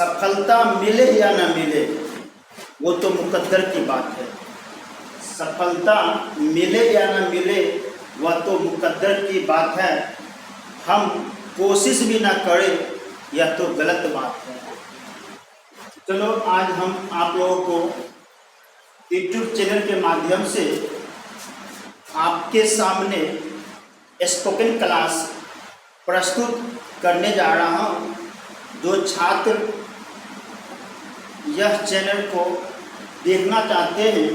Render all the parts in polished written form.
सफलता मिले या न मिले वो तो मुकद्दर की बात है। सफलता मिले या न मिले वह तो मुकद्दर की बात है। हम कोशिश भी ना करें यह तो गलत बात है। चलो आज हम आप लोगों को यूट्यूब चैनल के माध्यम से आपके सामने स्पोकन क्लास प्रस्तुत करने जा रहा हूँ। जो छात्र यह चैनल को देखना चाहते हैं,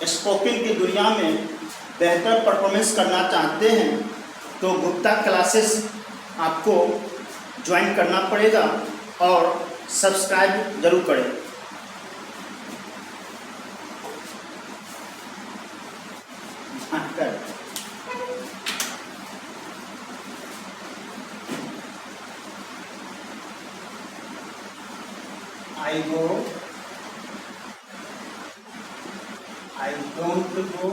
स्पोकन की दुनिया में बेहतर परफॉर्मेंस करना चाहते हैं, तो गुप्ता क्लासेस आपको ज्वाइन करना पड़ेगा और सब्सक्राइब जरूर करें। I go, I don't go,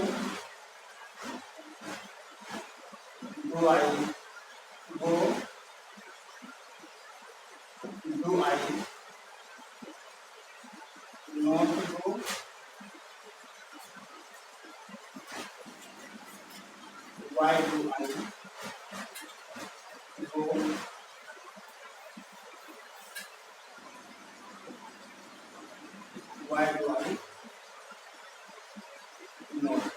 do I go, do I not go, why do I go, why do I not।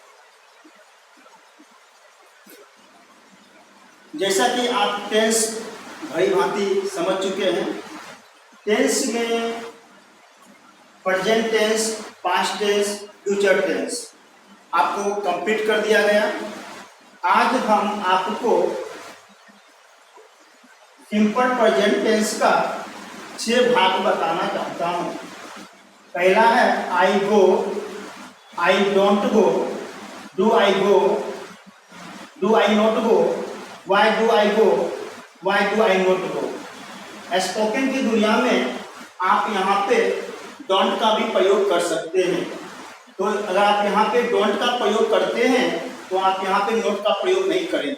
जैसा कि आप टेंस भली भांति समझ चुके हैं, टेंस में present tense, past tense, future tense आपको कंप्लीट कर दिया गया। आज हम आपको सिंपल प्रेजेंट टेंस का 6 भाग बताना चाहता हूँ। पहला है I go, I don't go, do I go, do I not go, why do I go, why do I not go. Spoken की दुनिया में आप यहाँ पे डोंट का भी प्रयोग कर सकते हैं। तो अगर आप यहाँ पे डोंट का प्रयोग करते हैं तो आप यहाँ पे नोट का प्रयोग नहीं करें।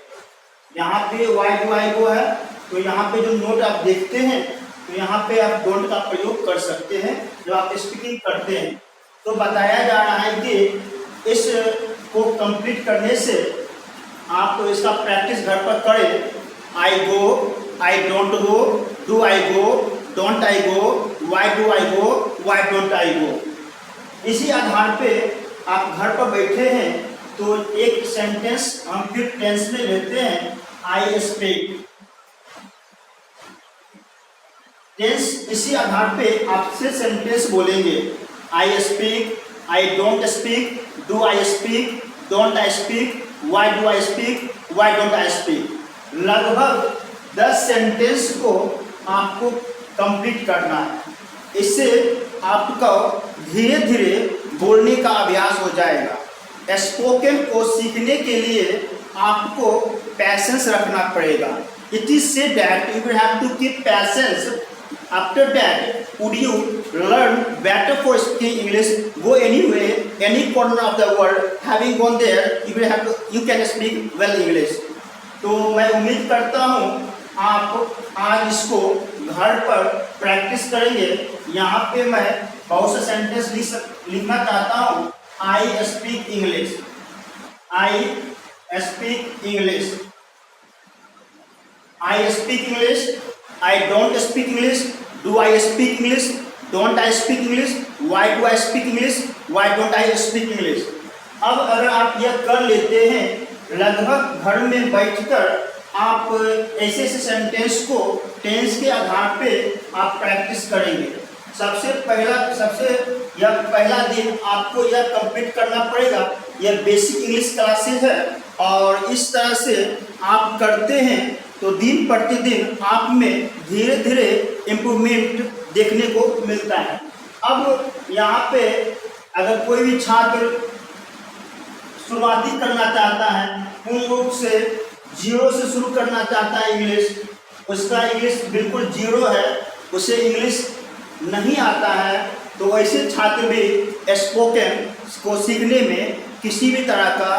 यहाँ पे वाई डू आई गो है तो यहाँ पे जो नोट आप देखते हैं तो यहाँ पे आप डोंट का प्रयोग कर सकते हैं जब आप स्पीकिंग करते हैं। तो बताया जा रहा है कि इस को कंप्लीट करने से आप तो इसका प्रैक्टिस घर पर करें। I go, I don't go, do I go, don't I go, why do I go, why don't I go. इसी आधार पे आप घर पर बैठे हैं तो एक सेंटेंस हम फिर टेंस में लेते हैं। आई स्पीक, टेंस इसी आधार पे आपसे सेंटेंस बोलेंगे। I speak, I don't speak, do I speak, don't I speak, Y do I speak, Y don't I speak. लगभग 10 सेंटेंस को आपको कंप्लीट करना है। इससे आपका धीरे धीरे बोलने का अभ्यास हो जाएगा। स्पोकन को सीखने के लिए आपको पैशेंस रखना पड़ेगा। It is said that you will have to keep patience. After that, would you learn better for speaking English? Go anywhere, any corner of the world. Having gone there, you can speak well English. तो मैं उम्मीद करता हूँ आप आज इसको घर पर प्रैक्टिस करेंगे। यहाँ पे मैं बहुत से सेंटेंस लिखना चाहता हूँ। I speak English, I speak English, I speak English, I don't speak English, do I speak English, don't I speak English, why do I speak English, why don't I speak English। अब अगर आप यह कर लेते हैं, लगभग घर में बैठकर आप ऐसे ऐसे सेंटेंस को टेंस के आधार पे आप प्रैक्टिस करेंगे। सबसे पहला दिन आपको यह कंप्लीट करना पड़ेगा। यह बेसिक इंग्लिश क्लासेस है और इस तरह से आप करते हैं तो दिन प्रतिदिन आप में धीरे धीरे इम्प्रूवमेंट देखने को मिलता है। अब यहाँ पे अगर कोई भी छात्र शुरुआती करना चाहता है, पूर्ण रूप से 0 से शुरू करना चाहता है इंग्लिश, उसका इंग्लिश बिल्कुल 0 है, उसे इंग्लिश नहीं आता है, तो ऐसे छात्र भी स्पोकन को सीखने में किसी भी तरह का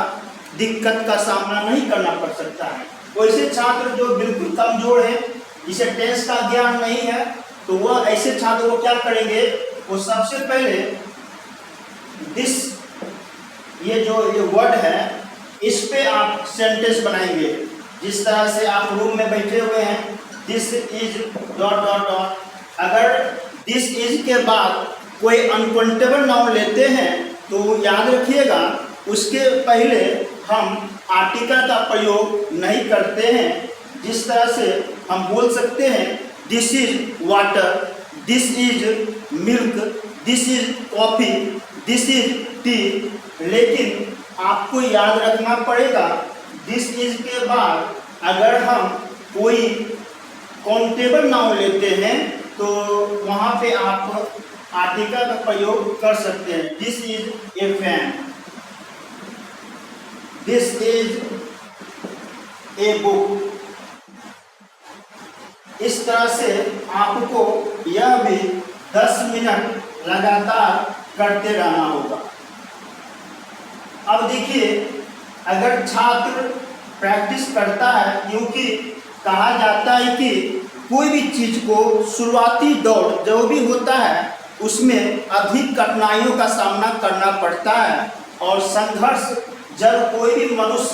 दिक्कत का सामना नहीं करना पड़ सकता है। वैसे छात्र जो बिल्कुल कमजोर है, जिसे टेंस का ज्ञान नहीं है, तो वह ऐसे छात्र को क्या करेंगे, वो सबसे पहले दिस, ये जो ये वर्ड है इस पे आप सेंटेंस बनाएंगे। जिस तरह से आप रूम में बैठे हुए हैं, this is dot dot dot. अगर दिस इज के बाद कोई अनकाउंटेबल नाउन लेते हैं तो याद रखिएगा उसके पहले हम आर्टिकल का प्रयोग नहीं करते हैं। जिस तरह से हम बोल सकते हैं this is water, this is milk, this is coffee, this is T. लेकिन आपको याद रखना पड़ेगा दिस इज के बाद अगर हम कोई काउंटेबल नाउन लेते हैं तो वहाँ पे आप आर्टिकल का प्रयोग कर सकते हैं। This is a fan, this is a book. इस तरह से आपको यह भी 10 मिनट लगातार करते रहना होगा। अब देखिए, अगर छात्र प्रैक्टिस करता है, क्योंकि कहा जाता है कि कोई भी चीज को शुरुआती दौर जो भी होता है उसमें अधिक कठिनाइयों का सामना करना पड़ता है, और संघर्ष जब कोई भी मनुष्य